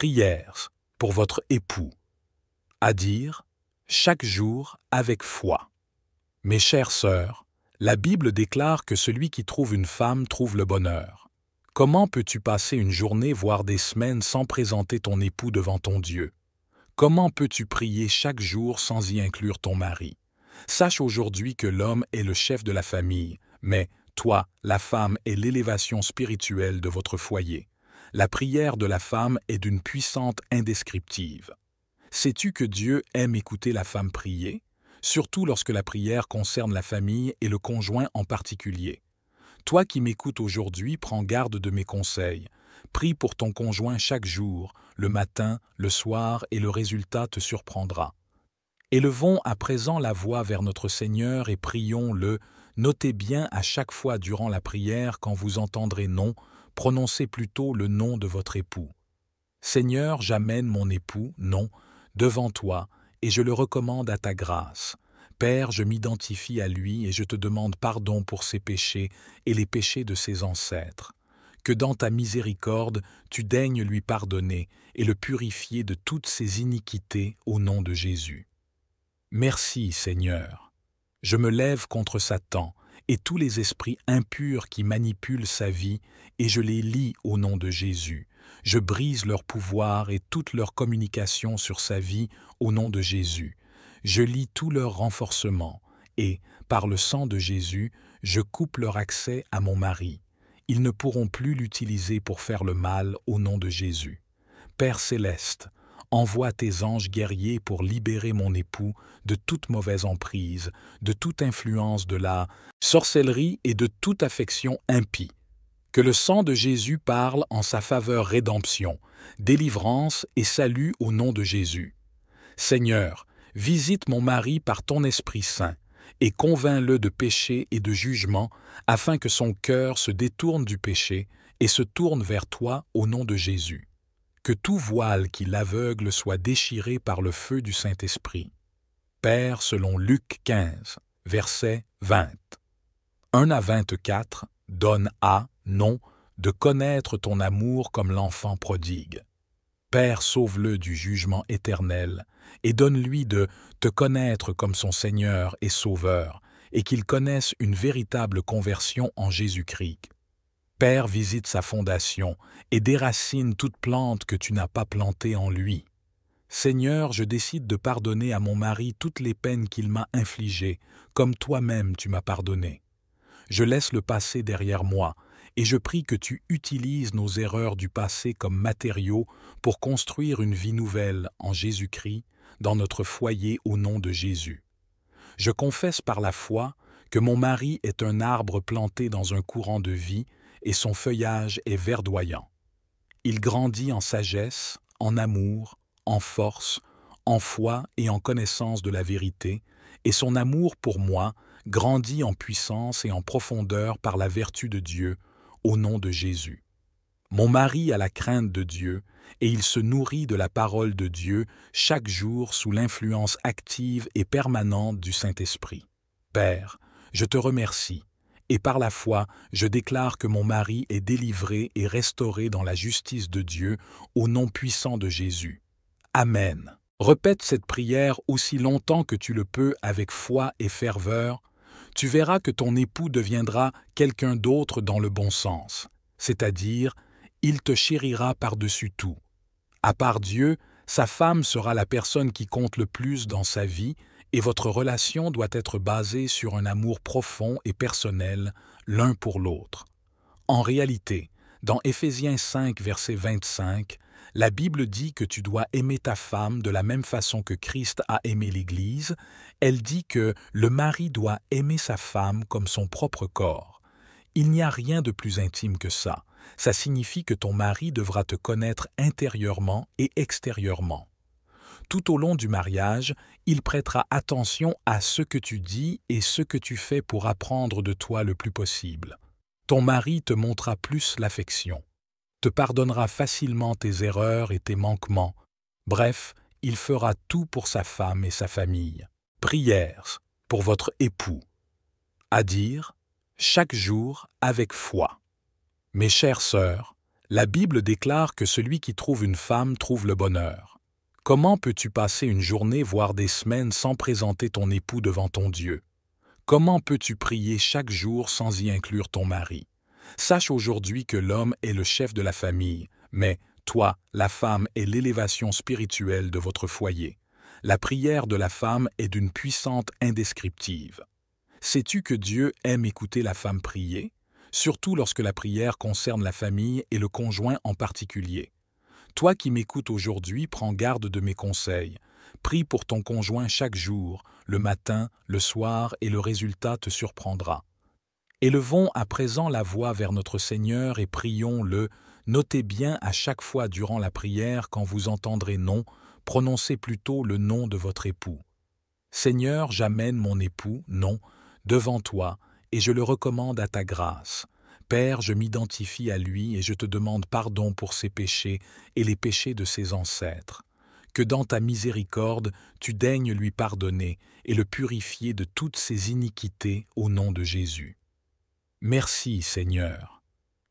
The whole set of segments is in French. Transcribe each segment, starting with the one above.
Prières pour votre époux. À dire chaque jour avec foi. Mes chères sœurs, la Bible déclare que celui qui trouve une femme trouve le bonheur. Comment peux-tu passer une journée, voire des semaines, sans présenter ton époux devant ton Dieu? Comment peux-tu prier chaque jour sans y inclure ton mari? Sache aujourd'hui que l'homme est le chef de la famille, mais toi, la femme, est l'élévation spirituelle de votre foyer. La prière de la femme est d'une puissance indescriptive. Sais-tu que Dieu aime écouter la femme prier, surtout lorsque la prière concerne la famille et le conjoint en particulier? Toi qui m'écoutes aujourd'hui, prends garde de mes conseils. Prie pour ton conjoint chaque jour, le matin, le soir, et le résultat te surprendra. Élevons à présent la voix vers notre Seigneur et prions-le. Notez bien à chaque fois durant la prière, quand vous entendrez non, prononcez plutôt le nom de votre époux. Seigneur, j'amène mon époux, non, devant toi, et je le recommande à ta grâce. Père, je m'identifie à lui et je te demande pardon pour ses péchés et les péchés de ses ancêtres. Que dans ta miséricorde, tu daignes lui pardonner et le purifier de toutes ses iniquités au nom de Jésus. Merci, Seigneur. Je me lève contre Satan et tous les esprits impurs qui manipulent sa vie, et je les lie au nom de Jésus. Je brise leur pouvoir et toute leur communication sur sa vie au nom de Jésus. Je lie tout leur renforcement et, par le sang de Jésus, je coupe leur accès à mon mari. Ils ne pourront plus l'utiliser pour faire le mal au nom de Jésus. Père céleste, envoie tes anges guerriers pour libérer mon époux de toute mauvaise emprise, de toute influence de la sorcellerie et de toute affection impie. Que le sang de Jésus parle en sa faveur rédemption, délivrance et salut au nom de Jésus. Seigneur, visite mon mari par ton Esprit Saint et convainc-le de péché et de jugement afin que son cœur se détourne du péché et se tourne vers toi au nom de Jésus. Que tout voile qui l'aveugle soit déchiré par le feu du Saint-Esprit. Père, selon Luc 15, verset 20. 1 à 24, donne à, non, de connaître ton amour comme l'enfant prodigue. Père, sauve-le du jugement éternel et donne-lui de te connaître comme son Seigneur et Sauveur, et qu'il connaisse une véritable conversion en Jésus-Christ. Père, visite sa fondation et déracine toute plante que tu n'as pas plantée en lui. Seigneur, je décide de pardonner à mon mari toutes les peines qu'il m'a infligées, comme toi-même tu m'as pardonné. Je laisse le passé derrière moi, et je prie que tu utilises nos erreurs du passé comme matériaux pour construire une vie nouvelle en Jésus-Christ, dans notre foyer au nom de Jésus. Je confesse par la foi que mon mari est un arbre planté dans un courant de vie, et son feuillage est verdoyant. Il grandit en sagesse, en amour, en force, en foi et en connaissance de la vérité, et son amour pour moi grandit en puissance et en profondeur par la vertu de Dieu, au nom de Jésus. Mon mari a la crainte de Dieu, et il se nourrit de la parole de Dieu chaque jour sous l'influence active et permanente du Saint-Esprit. Père, je te remercie. Et par la foi, je déclare que mon mari est délivré et restauré dans la justice de Dieu, au nom puissant de Jésus. Amen. Répète cette prière aussi longtemps que tu le peux avec foi et ferveur. Tu verras que ton époux deviendra quelqu'un d'autre dans le bon sens, c'est-à-dire, il te chérira par-dessus tout. À part Dieu, sa femme sera la personne qui compte le plus dans sa vie, et votre relation doit être basée sur un amour profond et personnel l'un pour l'autre. En réalité, dans Éphésiens 5, verset 25, la Bible dit que tu dois aimer ta femme de la même façon que Christ a aimé l'Église. Elle dit que le mari doit aimer sa femme comme son propre corps. Il n'y a rien de plus intime que ça. Ça signifie que ton mari devra te connaître intérieurement et extérieurement. Tout au long du mariage, il prêtera attention à ce que tu dis et ce que tu fais pour apprendre de toi le plus possible. Ton mari te montrera plus l'affection, te pardonnera facilement tes erreurs et tes manquements. Bref, il fera tout pour sa femme et sa famille. Prières pour votre époux. À dire chaque jour avec foi. Mes chères sœurs, La Bible déclare que celui qui trouve une femme trouve le bonheur. Comment peux-tu passer une journée, voire des semaines, sans présenter ton époux devant ton Dieu? Comment peux-tu prier chaque jour sans y inclure ton mari? Sache aujourd'hui que l'homme est le chef de la famille, mais toi, la femme, est l'élévation spirituelle de votre foyer. La prière de la femme est d'une puissance indescriptible. Sais-tu que Dieu aime écouter la femme prier, surtout lorsque la prière concerne la famille et le conjoint en particulier? Toi qui m'écoutes aujourd'hui, prends garde de mes conseils. Prie pour ton conjoint chaque jour, le matin, le soir, et le résultat te surprendra. Élevons à présent la voix vers notre Seigneur et prions-le. Notez bien à chaque fois durant la prière, quand vous entendrez non, prononcez plutôt le nom de votre époux. Seigneur, j'amène mon époux, non, devant toi, et je le recommande à ta grâce. Père, je m'identifie à lui et je te demande pardon pour ses péchés et les péchés de ses ancêtres. Que dans ta miséricorde, tu daignes lui pardonner et le purifier de toutes ses iniquités au nom de Jésus. Merci, Seigneur.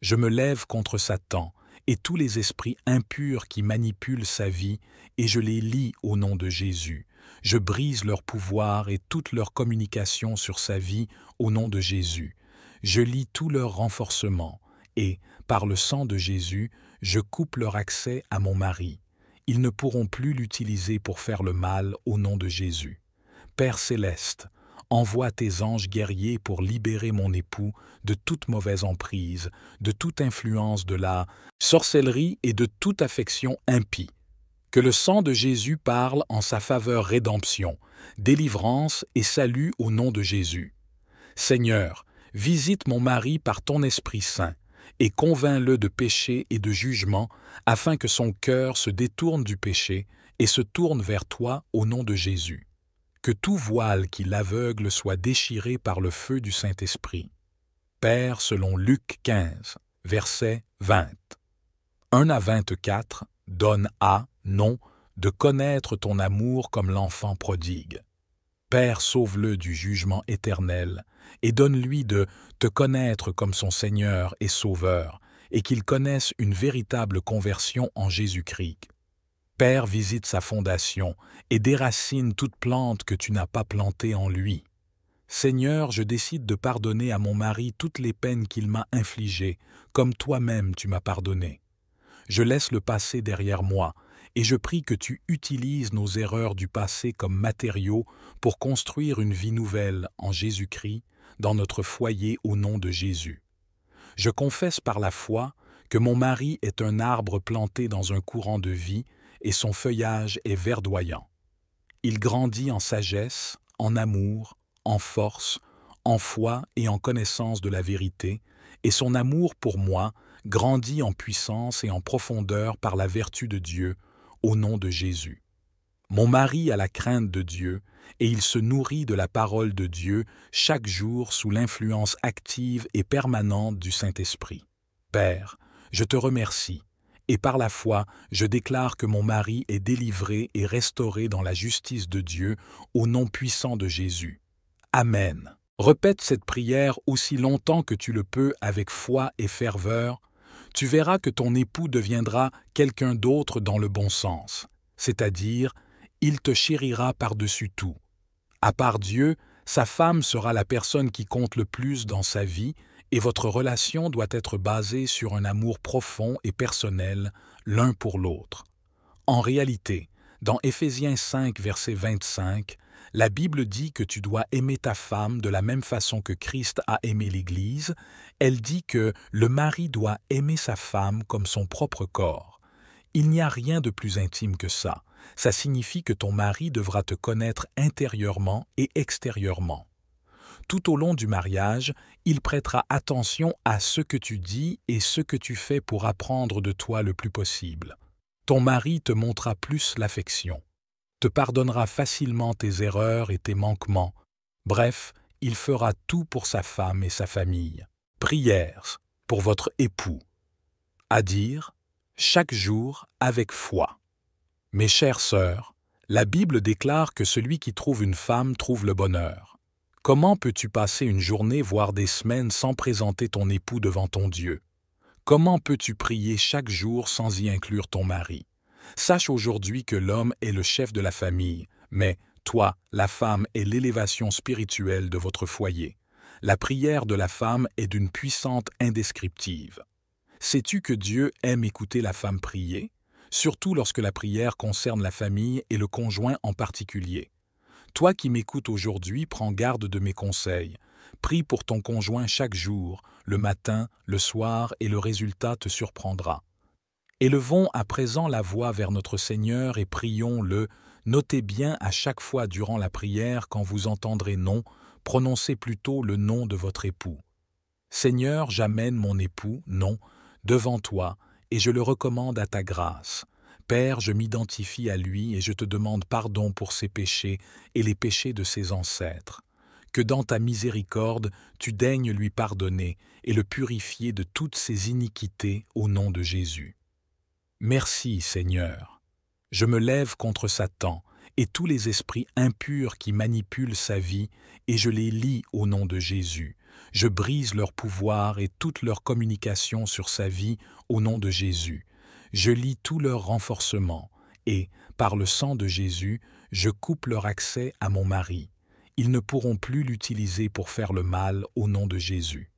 Je me lève contre Satan et tous les esprits impurs qui manipulent sa vie, et je les lie au nom de Jésus. Je brise leur pouvoir et toute leur communication sur sa vie au nom de Jésus. Je lie tout leur renforcement et, par le sang de Jésus, je coupe leur accès à mon mari. Ils ne pourront plus l'utiliser pour faire le mal au nom de Jésus. Père céleste, envoie tes anges guerriers pour libérer mon époux de toute mauvaise emprise, de toute influence de la sorcellerie et de toute affection impie. Que le sang de Jésus parle en sa faveur rédemption, délivrance et salut au nom de Jésus. Seigneur, visite mon mari par ton Esprit Saint et convainc-le de péché et de jugement afin que son cœur se détourne du péché et se tourne vers toi au nom de Jésus. Que tout voile qui l'aveugle soit déchiré par le feu du Saint-Esprit. Père, selon Luc 15, verset 20. 1 à 24, donne à, non, de connaître ton amour comme l'enfant prodigue. Père, sauve-le du jugement éternel et donne-lui de te connaître comme son Seigneur et Sauveur, et qu'il connaisse une véritable conversion en Jésus-Christ. Père, visite sa fondation et déracine toute plante que tu n'as pas plantée en lui. Seigneur, je décide de pardonner à mon mari toutes les peines qu'il m'a infligées, comme toi-même tu m'as pardonné. Je laisse le passé derrière moi, et je prie que tu utilises nos erreurs du passé comme matériaux pour construire une vie nouvelle en Jésus-Christ, dans notre foyer au nom de Jésus. Je confesse par la foi que mon mari est un arbre planté dans un courant de vie et son feuillage est verdoyant. Il grandit en sagesse, en amour, en force, en foi et en connaissance de la vérité, et son amour pour moi grandit en puissance et en profondeur par la vertu de Dieu, au nom de Jésus. Mon mari a la crainte de Dieu, et il se nourrit de la parole de Dieu chaque jour sous l'influence active et permanente du Saint-Esprit. Père, je te remercie, et par la foi, je déclare que mon mari est délivré et restauré dans la justice de Dieu, au nom puissant de Jésus. Amen. Répète cette prière aussi longtemps que tu le peux avec foi et ferveur. Tu verras que ton époux deviendra quelqu'un d'autre dans le bon sens, c'est-à-dire, il te chérira par-dessus tout. À part Dieu, sa femme sera la personne qui compte le plus dans sa vie et votre relation doit être basée sur un amour profond et personnel l'un pour l'autre. En réalité, dans Éphésiens 5, verset 25, la Bible dit que tu dois aimer ta femme de la même façon que Christ a aimé l'Église. Elle dit que le mari doit aimer sa femme comme son propre corps. Il n'y a rien de plus intime que ça. Ça signifie que ton mari devra te connaître intérieurement et extérieurement. Tout au long du mariage, il prêtera attention à ce que tu dis et ce que tu fais pour apprendre de toi le plus possible. Ton mari te montrera plus l'affection, te pardonnera facilement tes erreurs et tes manquements. Bref, il fera tout pour sa femme et sa famille. Prières pour votre époux. À dire, chaque jour avec foi. Mes chères sœurs, la Bible déclare que celui qui trouve une femme trouve le bonheur. Comment peux-tu passer une journée, voire des semaines, sans présenter ton époux devant ton Dieu? Comment peux-tu prier chaque jour sans y inclure ton mari? Sache aujourd'hui que l'homme est le chef de la famille, mais toi, la femme, est l'élévation spirituelle de votre foyer. La prière de la femme est d'une puissance indescriptive. Sais-tu que Dieu aime écouter la femme prier, surtout lorsque la prière concerne la famille et le conjoint en particulier? Toi qui m'écoutes aujourd'hui, prends garde de mes conseils. Prie pour ton conjoint chaque jour, le matin, le soir, et le résultat te surprendra. Élevons à présent la voix vers notre Seigneur et prions-le. Notez bien à chaque fois durant la prière, quand vous entendrez non, prononcez plutôt le nom de votre époux. Seigneur, j'amène mon époux, non, devant toi, et je le recommande à ta grâce. Père, je m'identifie à lui et je te demande pardon pour ses péchés et les péchés de ses ancêtres. Que dans ta miséricorde, tu daignes lui pardonner et le purifier de toutes ses iniquités au nom de Jésus. Merci, Seigneur. Je me lève contre Satan et tous les esprits impurs qui manipulent sa vie, et je les lie au nom de Jésus. Je brise leur pouvoir et toute leur communication sur sa vie au nom de Jésus. Je lie tout leur renforcement et, par le sang de Jésus, je coupe leur accès à mon mari. Ils ne pourront plus l'utiliser pour faire le mal au nom de Jésus.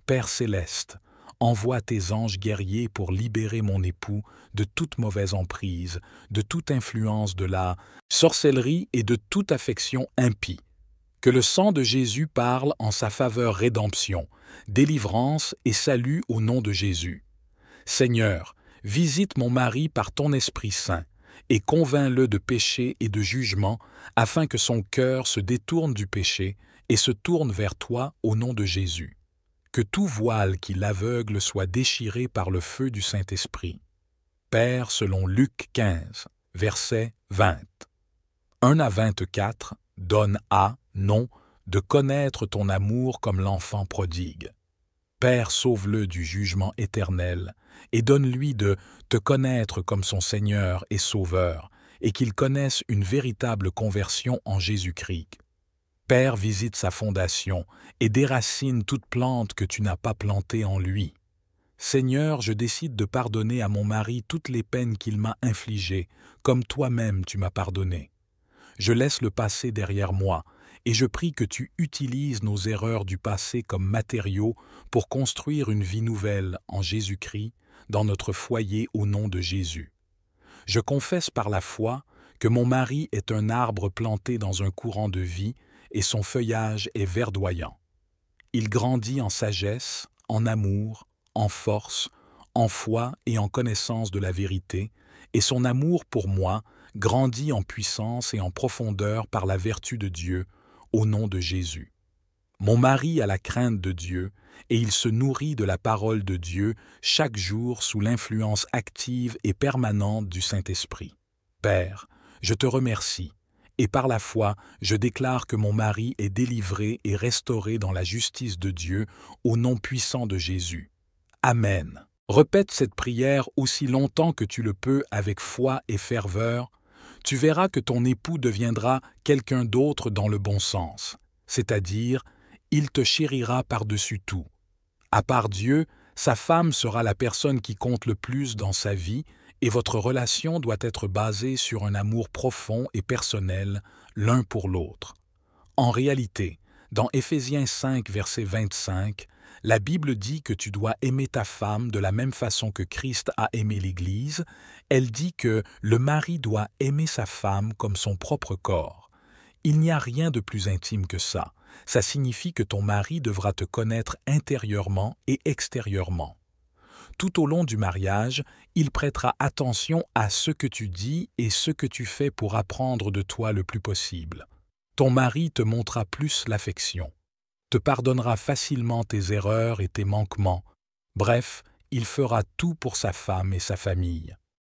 Père céleste, envoie tes anges guerriers pour libérer mon époux de toute mauvaise emprise, de toute influence de la sorcellerie et de toute affection impie. Que le sang de Jésus parle en sa faveur rédemption, délivrance et salut au nom de Jésus. Seigneur, visite mon mari par ton Esprit Saint et convainc-le de péché et de jugement, afin que son cœur se détourne du péché et se tourne vers toi au nom de Jésus. Que tout voile qui l'aveugle soit déchiré par le feu du Saint-Esprit. Père, selon Luc 15, verset 20. 1 à 24, donne à, non, de connaître ton amour comme l'enfant prodigue. Père, sauve-le du jugement éternel, et donne-lui de te connaître comme son Seigneur et Sauveur, et qu'il connaisse une véritable conversion en Jésus-Christ. Père, visite sa fondation et déracine toute plante que tu n'as pas plantée en lui. Seigneur, je décide de pardonner à mon mari toutes les peines qu'il m'a infligées, comme toi-même tu m'as pardonné. Je laisse le passé derrière moi, et je prie que tu utilises nos erreurs du passé comme matériaux pour construire une vie nouvelle en Jésus-Christ, dans notre foyer au nom de Jésus. Je confesse par la foi que mon mari est un arbre planté dans un courant de vie et son feuillage est verdoyant. Il grandit en sagesse, en amour, en force, en foi et en connaissance de la vérité, et son amour pour moi grandit en puissance et en profondeur par la vertu de Dieu, au nom de Jésus. Mon mari a la crainte de Dieu, et il se nourrit de la parole de Dieu chaque jour sous l'influence active et permanente du Saint-Esprit. Père, je te remercie, et par la foi, je déclare que mon mari est délivré et restauré dans la justice de Dieu, au nom puissant de Jésus. Amen. Répète cette prière aussi longtemps que tu le peux avec foi et ferveur. Tu verras que ton époux deviendra quelqu'un d'autre dans le bon sens, c'est-à-dire, il te chérira par-dessus tout. À part Dieu, sa femme sera la personne qui compte le plus dans sa vie, et votre relation doit être basée sur un amour profond et personnel l'un pour l'autre. En réalité, dans Éphésiens 5, verset 25, la Bible dit que tu dois aimer ta femme de la même façon que Christ a aimé l'Église. Elle dit que le mari doit aimer sa femme comme son propre corps. Il n'y a rien de plus intime que ça. Ça signifie que ton mari devra te connaître intérieurement et extérieurement. Tout au long du mariage, il prêtera attention à ce que tu dis et ce que tu fais pour apprendre de toi le plus possible. Ton mari te montrera plus l'affection, te pardonnera facilement tes erreurs et tes manquements. Bref, il fera tout pour sa femme et sa famille.